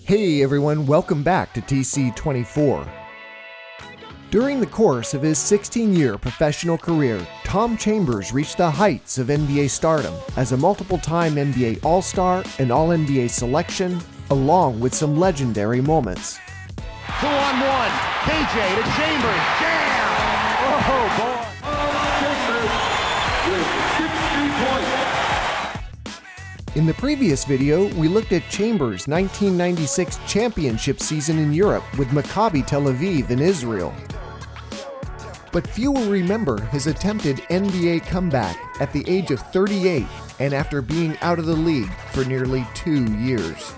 Hey everyone, welcome back to TC24. During the course of his 16-year professional career, Tom Chambers reached the heights of NBA stardom as a multiple-time NBA All-Star and All-NBA selection, along with some legendary moments. 2-on-1, KJ to Chambers, jam! Oh boy! Chambers with 60 points. In the previous video, we looked at Chambers' 1996 championship season in Europe with Maccabi Tel Aviv in Israel. But few will remember his attempted NBA comeback at the age of 38 and after being out of the league for nearly 2 years.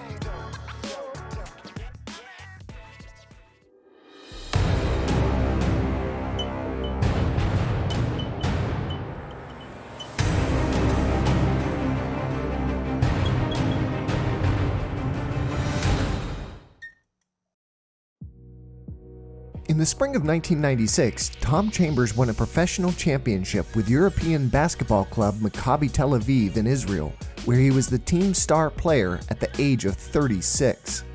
In the spring of 1996, Tom Chambers won a professional championship with European basketball club Maccabi Tel Aviv in Israel, where he was the team's star player at the age of 36.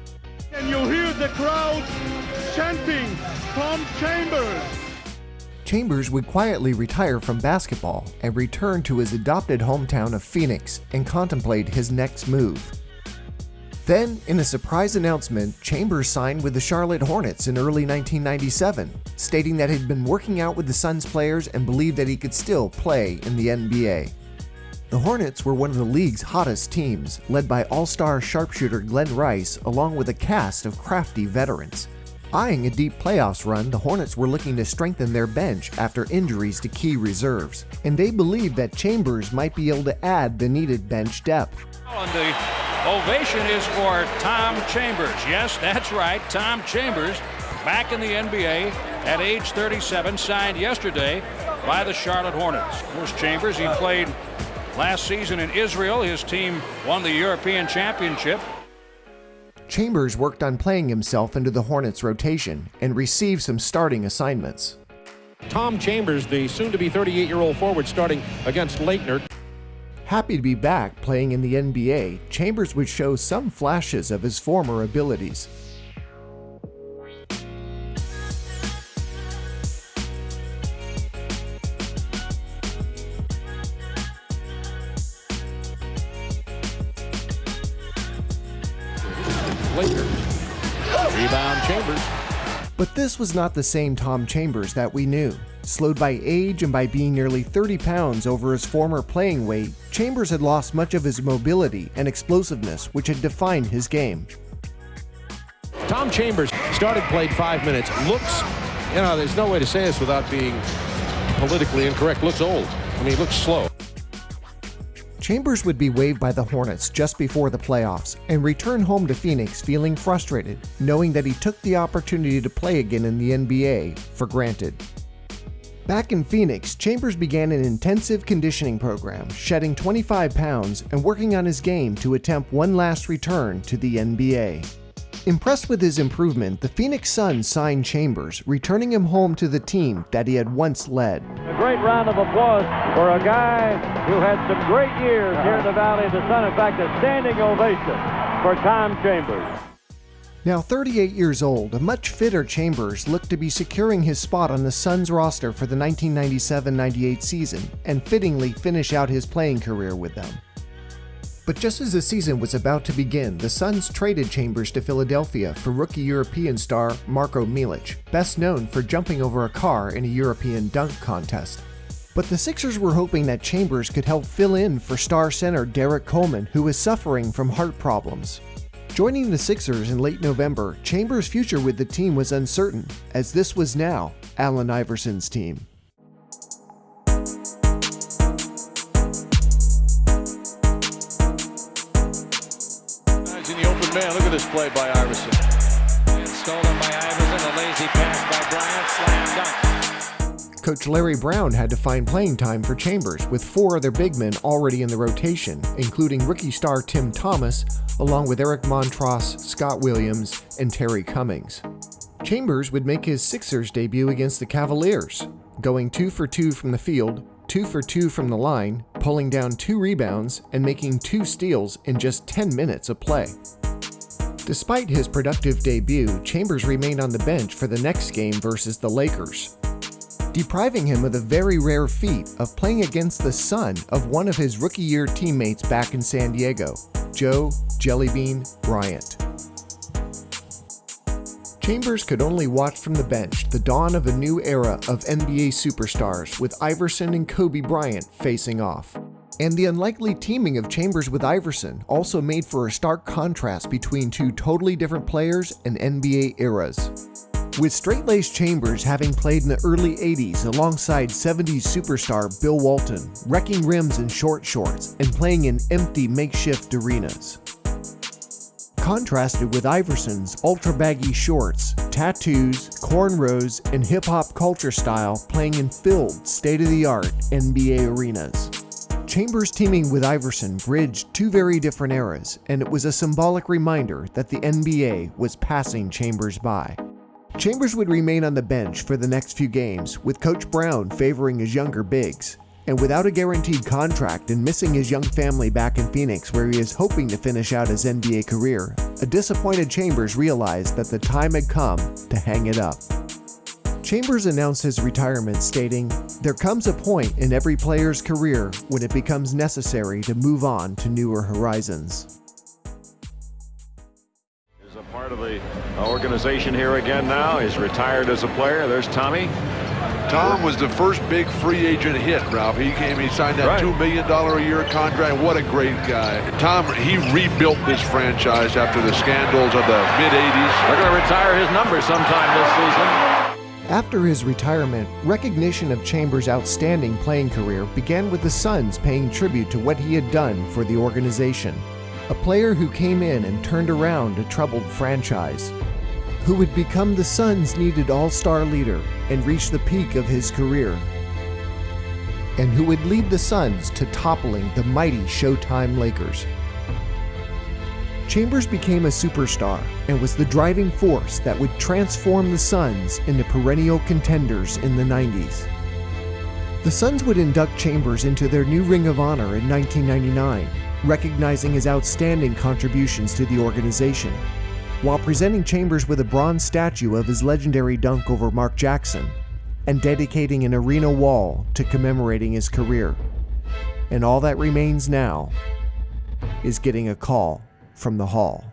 And you'll hear the crowd chanting, Tom Chambers! Chambers would quietly retire from basketball and return to his adopted hometown of Phoenix and contemplate his next move. Then, in a surprise announcement, Chambers signed with the Charlotte Hornets in early 1997, stating that he'd been working out with the Suns players and believed that he could still play in the NBA. The Hornets were one of the league's hottest teams, led by all-star sharpshooter Glen along with a cast of crafty veterans. Eyeing a deep playoffs run, the Hornets were looking to strengthen their bench after injuries to key reserves, and they believed that Chambers might be able to add the needed bench depth. Ovation is for Tom Chambers. Yes, that's right, Tom Chambers, back in the NBA at age 37, signed yesterday by the Charlotte Hornets. Here's Chambers. He played last season in Israel. His team won the European Championship. Chambers worked on playing himself into the Hornets' rotation and received some starting assignments. Tom Chambers, the soon-to-be 38-year-old forward, starting against Leitner. Happy to be back playing in the NBA, Chambers would show some flashes of his former abilities. Leitner. Rebound Chambers. But this was not the same Tom Chambers that we knew. Slowed by age and by being nearly 30 pounds over his former playing weight, Chambers had lost much of his mobility and explosiveness, which had defined his game. Tom Chambers played 5 minutes. Looks, there's no way to say this without being politically incorrect. Looks old. He looks slow. Chambers would be waived by the Hornets just before the playoffs and return home to Phoenix feeling frustrated, knowing that he took the opportunity to play again in the NBA for granted. Back in Phoenix, Chambers began an intensive conditioning program, shedding 25 pounds and working on his game to attempt one last return to the NBA. Impressed with his improvement, the Phoenix Suns signed Chambers, returning him home to the team that he had once led. A great round of applause for a guy who had some great years here in the Valley of the Sun. In fact, a standing ovation for Tom Chambers. Now 38 years old, a much fitter Chambers looked to be securing his spot on the Suns roster for the 1997-98 season and fittingly finish out his playing career with them. But just as the season was about to begin, the Suns traded Chambers to Philadelphia for rookie European star Marko Milic, best known for jumping over a car in a European dunk contest. But the Sixers were hoping that Chambers could help fill in for star center Derrick Coleman, who was suffering from heart problems. Joining the Sixers in late November, Chambers' future with the team was uncertain, as this was now Allen Iverson's team. He's in the open man. Look at this play by Iverson. And stolen by Iverson, a lazy pass by Bryant, slam dunk. Coach Larry Brown had to find playing time for Chambers, with 4 other big men already in the rotation, including rookie star Tim Thomas, along with Eric Montross, Scott Williams, and Terry Cummings. Chambers would make his Sixers debut against the Cavaliers, going 2 for 2 from the field, 2 for 2 from the line, pulling down 2 rebounds, and making 2 steals in just 10 minutes of play. Despite his productive debut, Chambers remained on the bench for the next game versus the Lakers, depriving him of the very rare feat of playing against the son of one of his rookie year teammates back in San Diego, Joe Jellybean Bryant. Chambers could only watch from the bench the dawn of a new era of NBA superstars with Iverson and Kobe Bryant facing off. And the unlikely teaming of Chambers with Iverson also made for a stark contrast between two totally different players and NBA eras. With straight-laced Chambers having played in the early 80s alongside 70s superstar Bill Walton, wrecking rims in short shorts and playing in empty makeshift arenas. Contrasted with Iverson's ultra-baggy shorts, tattoos, cornrows, and hip-hop culture style playing in filled, state-of-the-art NBA arenas. Chambers teaming with Iverson bridged two very different eras, and it was a symbolic reminder that the NBA was passing Chambers by. Chambers would remain on the bench for the next few games, with Coach Brown favoring his younger bigs. And without a guaranteed contract and missing his young family back in Phoenix where he is hoping to finish out his NBA career, a disappointed Chambers realized that the time had come to hang it up. Chambers announced his retirement stating, "There comes a point in every player's career when it becomes necessary to move on to newer horizons." Is a part of the organization here again now. He's retired as a player. There's Tommy. Tom was the first big free agent hit, Ralph. He signed that $2 million a year contract. What a great guy. Tom, he rebuilt this franchise after the scandals of the mid-'80s. They're going to retire his number sometime this season. After his retirement, recognition of Chambers' outstanding playing career began with the Suns paying tribute to what he had done for the organization. A player who came in and turned around a troubled franchise, who would become the Suns' needed all-star leader and reach the peak of his career, and who would lead the Suns to toppling the mighty Showtime Lakers. Chambers became a superstar and was the driving force that would transform the Suns into perennial contenders in the 90s. The Suns would induct Chambers into their new Ring of Honor in 1999, recognizing his outstanding contributions to the organization, while presenting Chambers with a bronze statue of his legendary dunk over Mark Jackson, and dedicating an arena wall to commemorating his career. And all that remains now is getting a call from the Hall.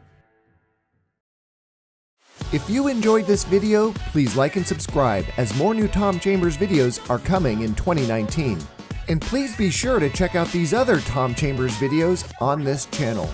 If you enjoyed this video, please like and subscribe, as more new Tom Chambers videos are coming in 2019. And please be sure to check out these other Tom Chambers videos on this channel.